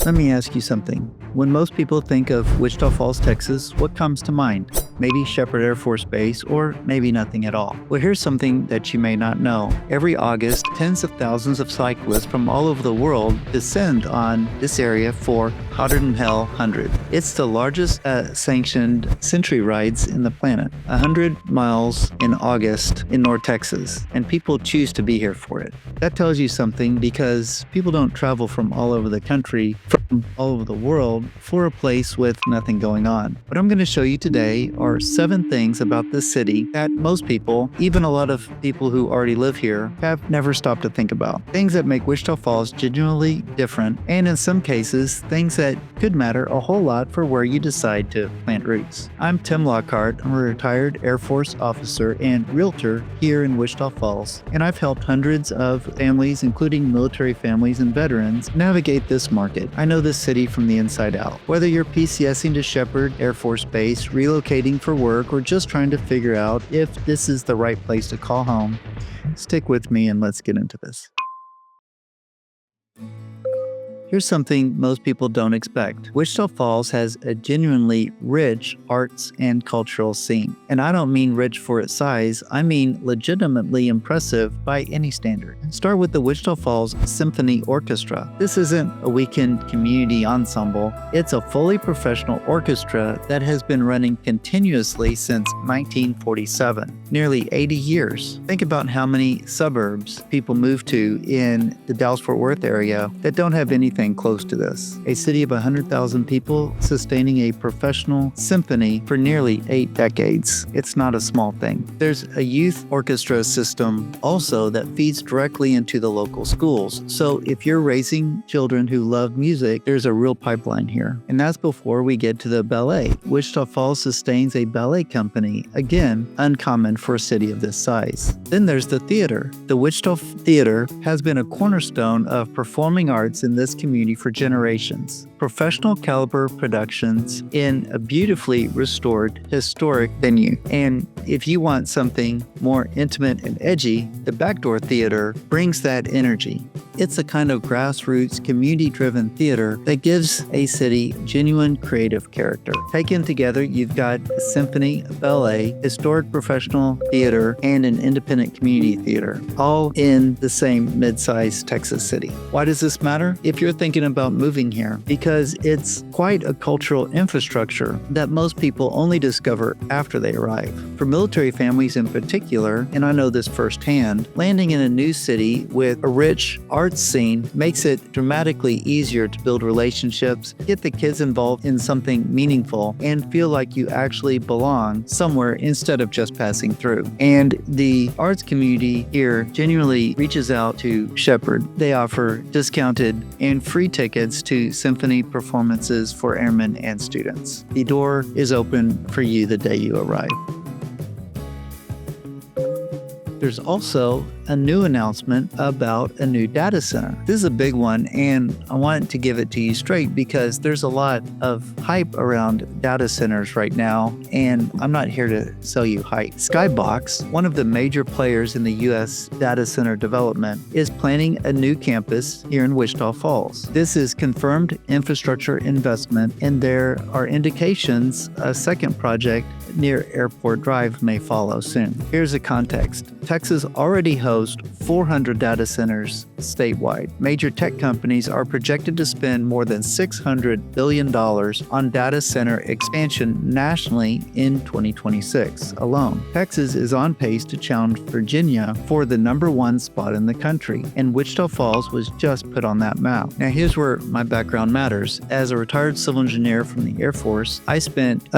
Let me ask you something. When most people think of Wichita Falls, Texas, what comes to mind? Maybe Sheppard Air Force Base, or maybe nothing at all. Well, here's something that you may not know. Every August, tens of thousands of cyclists from all over the world descend on this area for Hotter Than Hell 100. It's the largest sanctioned century rides in the planet. 100 miles in August in North Texas, and people choose to be here for it. That tells you something because people don't travel from all over the country, from all over the world, for a place with nothing going on. What I'm going to show you today are 7 things about this city that most people, even a lot of people who already live here, have never stopped to think about. Things that make Wichita Falls genuinely different, and in some cases, things that could matter a whole lot for where you decide to plant roots. I'm Tim Lockhart. I'm a retired Air Force officer and realtor here in Wichita Falls, and I've helped hundreds of families, including military families and veterans, navigate this market. I know this city from the inside out. Whether you're PCSing to Sheppard Air Force Base, relocating for work, or just trying to figure out if this is the right place to call home, stick with me and let's get into this. Here's something most people don't expect. Wichita Falls has a genuinely rich arts and cultural scene. And I don't mean rich for its size, I mean legitimately impressive by any standard. Start with the Wichita Falls Symphony Orchestra. This isn't a weekend community ensemble, it's a fully professional orchestra that has been running continuously since 1947, nearly 80 years. Think about how many suburbs people move to in the Dallas-Fort Worth area that don't have anything close to this. A city of 100,000 people sustaining a professional symphony for nearly 8 decades. It's not a small thing. There's a youth orchestra system also that feeds directly into the local schools. So if you're raising children who love music, there's a real pipeline here. And that's before we get to the ballet. Wichita Falls sustains a ballet company, again, uncommon for a city of this size. Then there's the theater. The Wichita Theater has been a cornerstone of performing arts in this community for generations. Professional caliber productions in a beautifully restored historic venue. And if you want something more intimate and edgy, the Backdoor Theater brings that energy. It's a kind of grassroots, community-driven theater that gives a city genuine creative character. Taken together, you've got a symphony, a ballet, historic professional theater, and an independent community theater, all in the same mid-sized Texas city. Why does this matter? If you're thinking about moving here, because it's quite a cultural infrastructure that most people only discover after they arrive. For military families in particular, and I know this firsthand, landing in a new city with a rich arts scene makes it dramatically easier to build relationships, get the kids involved in something meaningful, and feel like you actually belong somewhere instead of just passing through. And the arts community here genuinely reaches out to Sheppard. They offer discounted and free tickets to symphony performances for airmen and students. The door is open for you the day you arrive. There's also a new announcement about a new data center. This is a big one, and I want to give it to you straight because there's a lot of hype around data centers right now, and I'm not here to sell you hype. Skybox, one of the major players in the U.S. data center development, is planning a new campus here in Wichita Falls. This is confirmed infrastructure investment, and there are indications a second project near Airport Drive may follow soon. Here's the context. Texas already hosts 400 data centers statewide. Major tech companies are projected to spend more than $600 billion on data center expansion nationally in 2026 alone. Texas is on pace to challenge Virginia for the #1 spot in the country, and Wichita Falls was just put on that map. Now here's where my background matters. As a retired civil engineer from the Air Force, I spent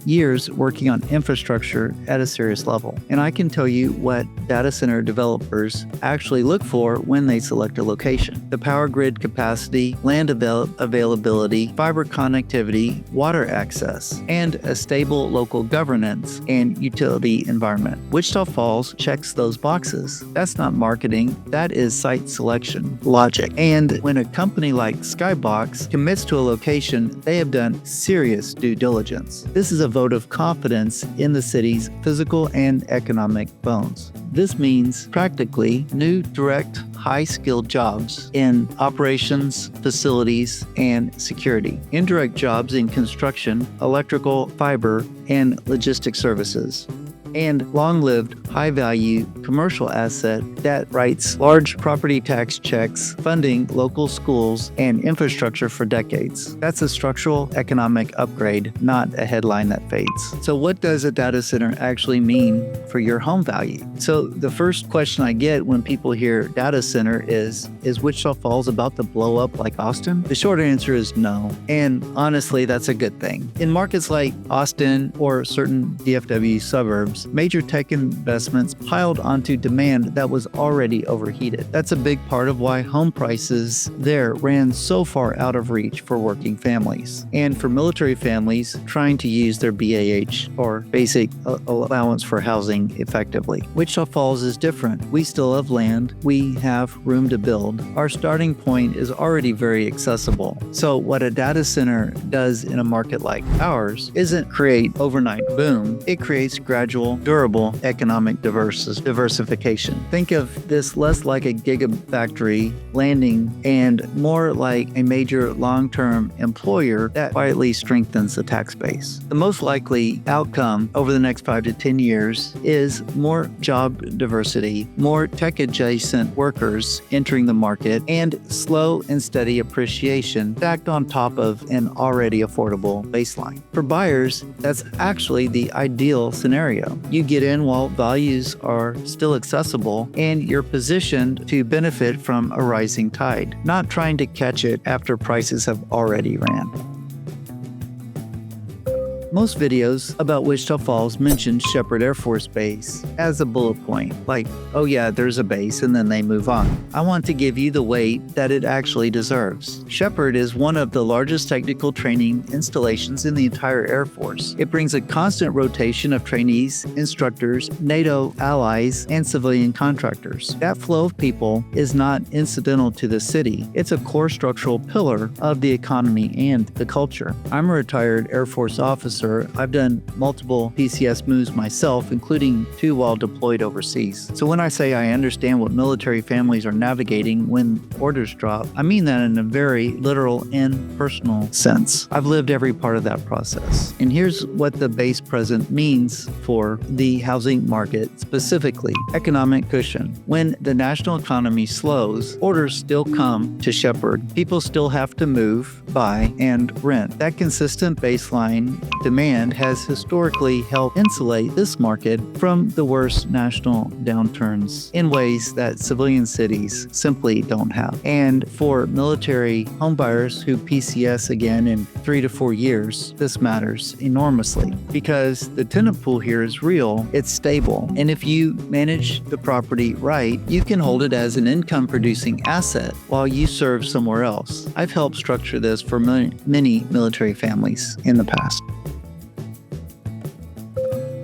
years working on infrastructure at a serious level. And I can tell you what data center developers actually look for when they select a location. The power grid capacity, land availability, fiber connectivity, water access, and a stable local governance and utility environment. Wichita Falls checks those boxes. That's not marketing, that is site selection logic. And when a company like Skybox commits to a location, they have done serious due diligence. This is a vote of confidence in the city's physical and economic bones. This means, practically practically new direct high-skilled jobs in operations, facilities, and security. Indirect jobs in construction, electrical, fiber, and logistics services. And long-lived, high-value commercial asset that writes large property tax checks, funding local schools and infrastructure for decades. That's a structural economic upgrade, not a headline that fades. So what does a data center actually mean for your home value? So the first question I get when people hear data center is Wichita Falls about to blow up like Austin? The short answer is no. And honestly, that's a good thing. In markets like Austin or certain DFW suburbs, major tech investments piled onto demand that was already overheated. That's a big part of why home prices there ran so far out of reach for working families. And for military families trying to use their BAH, or basic allowance for housing, effectively. Wichita Falls is different. We still have land. We have room to build. Our starting point is already very accessible. So what a data center does in a market like ours isn't create overnight boom. It creates gradual, durable economic diversification. Think of this less like a gigafactory landing and more like a major long-term employer that quietly strengthens the tax base. The most likely outcome over the next 5 to 10 years is more job diversity, more tech-adjacent workers entering the market, and slow and steady appreciation stacked on top of an already affordable baseline. For buyers, that's actually the ideal scenario. You get in while values are still accessible and you're positioned to benefit from a rising tide, not trying to catch it after prices have already ran. Most videos about Wichita Falls mention Sheppard Air Force Base as a bullet point, like, oh yeah, there's a base, and then they move on. I want to give you the weight that it actually deserves. Sheppard is one of the largest technical training installations in the entire Air Force. It brings a constant rotation of trainees, instructors, NATO allies, and civilian contractors. That flow of people is not incidental to the city. It's a core structural pillar of the economy and the culture. I'm a retired Air Force officer. I've done multiple PCS moves myself, including 2 while deployed overseas. So when I say I understand what military families are navigating when orders drop, I mean that in a very literal and personal sense. I've lived every part of that process. And here's what the base present means for the housing market specifically. Economic cushion. When the national economy slows, orders still come to Sheppard. People still have to move, buy, and rent. That consistent baseline demand has historically helped insulate this market from the worst national downturns in ways that civilian cities simply don't have. And for military homebuyers who PCS again in 3 to 4 years, this matters enormously because the tenant pool here is real, it's stable, and if you manage the property right, you can hold it as an income-producing asset while you serve somewhere else. I've helped structure this for many military families in the past.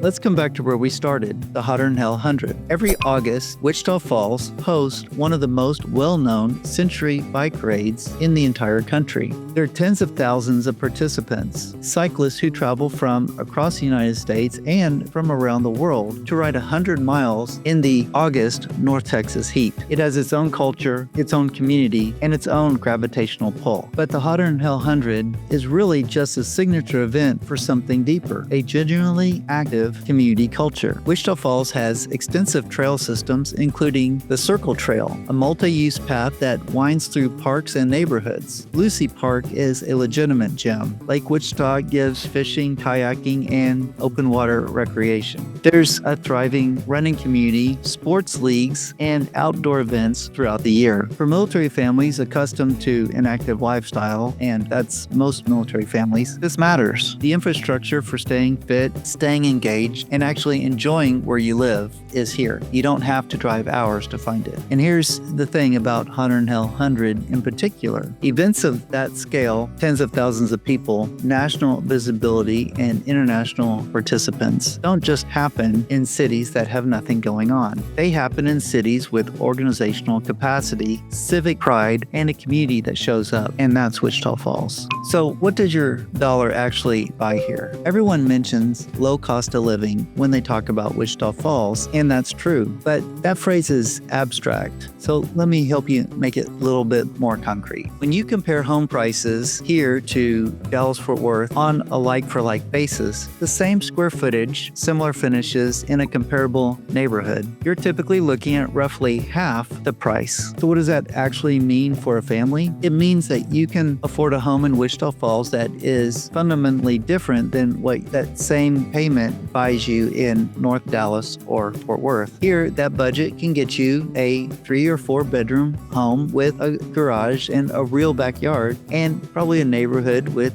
Let's come back to where we started, the Hotter Than Hell 100. Every August, Wichita Falls hosts one of the most well-known century bike raids in the entire country. There are tens of thousands of participants, cyclists who travel from across the United States and from around the world to ride 100 miles in the August North Texas heat. It has its own culture, its own community, and its own gravitational pull. But the Hotter Than Hell 100 is really just a signature event for something deeper, a genuinely active community culture. Wichita Falls has extensive trail systems, including the Circle Trail, a multi-use path that winds through parks and neighborhoods. Lucy Park is a legitimate gem. Lake Wichita gives fishing, kayaking, and open water recreation. There's a thriving running community, sports leagues, and outdoor events throughout the year. For military families accustomed to an active lifestyle, and that's most military families, this matters. The infrastructure for staying fit, staying engaged, and actually enjoying where you live is here. You don't have to drive hours to find it. And here's the thing about Hotter Than Hell 100 in particular. Events of that scale, tens of thousands of people, national visibility, and international participants don't just happen in cities that have nothing going on. They happen in cities with organizational capacity, civic pride, and a community that shows up. And that's Wichita Falls. So what does your dollar actually buy here? Everyone mentions low cost of living living when they talk about Wichita Falls, and that's true. But that phrase is abstract. So let me help you make it a little bit more concrete. When you compare home prices here to Dallas-Fort Worth on a like-for-like basis, the same square footage, similar finishes in a comparable neighborhood, you're typically looking at roughly half the price. So what does that actually mean for a family? It means that you can afford a home in Wichita Falls that is fundamentally different than what that same payment buys you in North Dallas or Fort Worth. Here, that budget can get you a 3 or 4 bedroom home with a garage and a real backyard, and probably a neighborhood with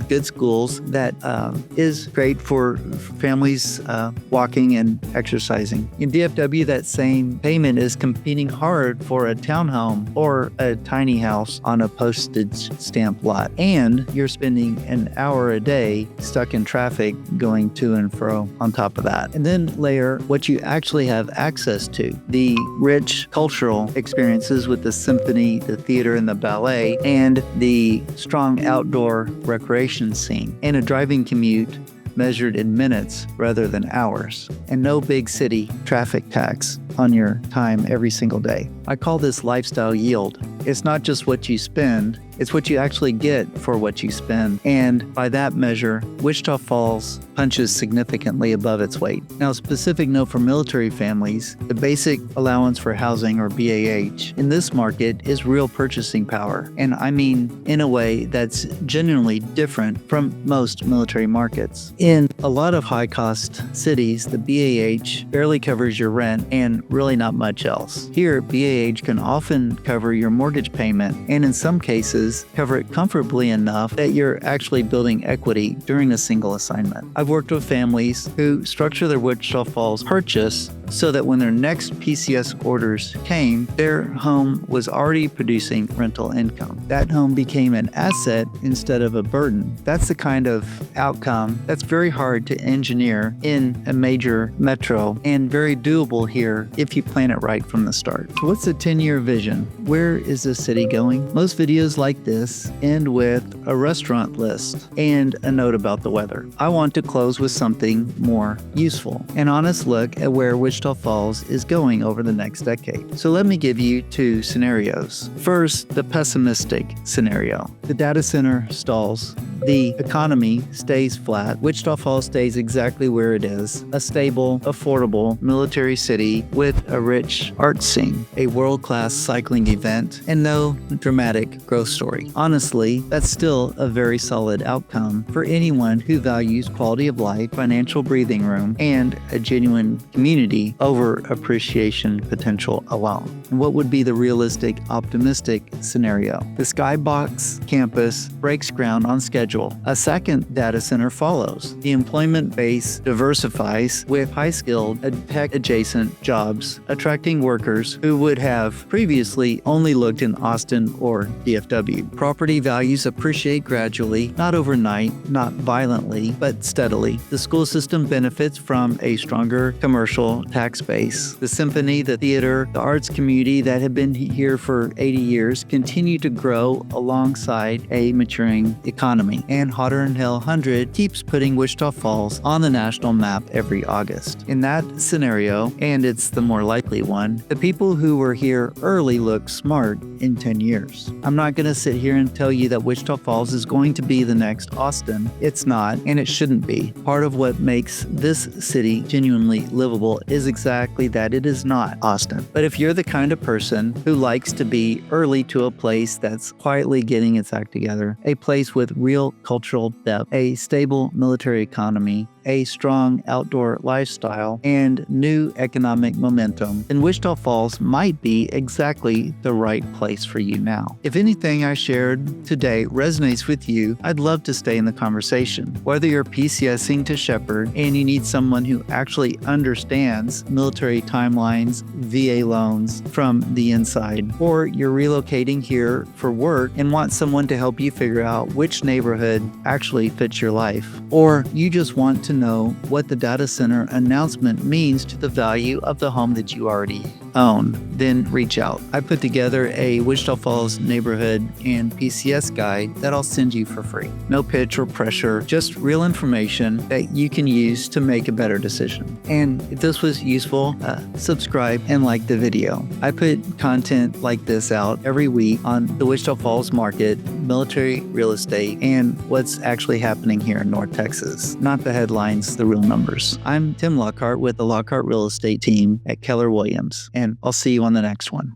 good schools that is great for families walking and exercising. In DFW, that same payment is competing hard for a townhome or a tiny house on a postage stamp lot, and you're spending an hour a day stuck in traffic going to and fro on top of that. And then layer what you actually have access to, the rich cultural experiences with the symphony, the theater, and the ballet, and the strong outdoor recreation scene, and a driving commute measured in minutes rather than hours, and no big city traffic tax on your time every single day. I call this lifestyle yield. It's not just what you spend, it's what you actually get for what you spend. And by that measure, Wichita Falls punches significantly above its weight. Now, a specific note for military families, the basic allowance for housing, or BAH, in this market is real purchasing power. And I mean in a way that's genuinely different from most military markets. In a lot of high-cost cities, the BAH barely covers your rent and really not much else. Here, BAH can often cover your mortgage payment, and in some cases, cover it comfortably enough that you're actually building equity during a single assignment. I've worked with families who structure their Wichita Falls purchase so that when their next PCS orders came, their home was already producing rental income. That home became an asset instead of a burden. That's the kind of outcome that's very hard to engineer in a major metro, and very doable here if you plan it right from the start. So what's the 10-year vision? Where is this city going? Most videos like this end with a restaurant list and a note about the weather. I want to close with something more useful, an honest look at where Wichita Falls is going over the next decade. So let me give you 2 scenarios. First, the pessimistic scenario. The data center stalls. The economy stays flat. Wichita Falls stays exactly where it is, a stable, affordable military city with a rich art scene, a world-class cycling event, and no dramatic growth story. Honestly, that's still a very solid outcome for anyone who values quality of life, financial breathing room, and a genuine community over appreciation potential alone. And what would be the realistic, optimistic scenario? The Skybox campus breaks ground on schedule. A second data center follows. The employment base diversifies with high-skilled, tech-adjacent jobs, attracting workers who would have previously only looked in Austin or DFW. Property values appreciate gradually, not overnight, not violently, but steadily. The school system benefits from a stronger commercial tax base. The symphony, the theater, the arts community that have been here for 80 years continue to grow alongside a maturing economy. And Hotter than Hell 100 keeps putting Wichita Falls on the national map every August. In that scenario, and it's the more likely one, the people who were here early look smart in 10 years. I'm not going to sit here and tell you that Wichita Falls is going to be the next Austin. It's not, and it shouldn't be. Part of what makes this city genuinely livable is exactly that it is not Austin. But if you're the kind of person who likes to be early to a place that's quietly getting its act together, a place with real cultural depth, a stable military economy, a strong outdoor lifestyle, and new economic momentum, then Wichita Falls might be exactly the right place for you now. If anything I shared today resonates with you, I'd love to stay in the conversation. Whether you're PCSing to Sheppard and you need someone who actually understands military timelines, VA loans from the inside, or you're relocating here for work and want someone to help you figure out which neighborhood actually fits your life, or you just want to know what the data center announcement means to the value of the home that you already own, then reach out. I put together a Wichita Falls neighborhood and PCS guide that I'll send you for free. No pitch or pressure, just real information that you can use to make a better decision. And if this was useful, subscribe and like the video. I put content like this out every week on the Wichita Falls market, military real estate, and what's actually happening here in North Texas. Not the headlines, the real numbers. I'm Tim Lockhart with the Lockhart Real Estate team at Keller Williams, and I'll see you on the next one.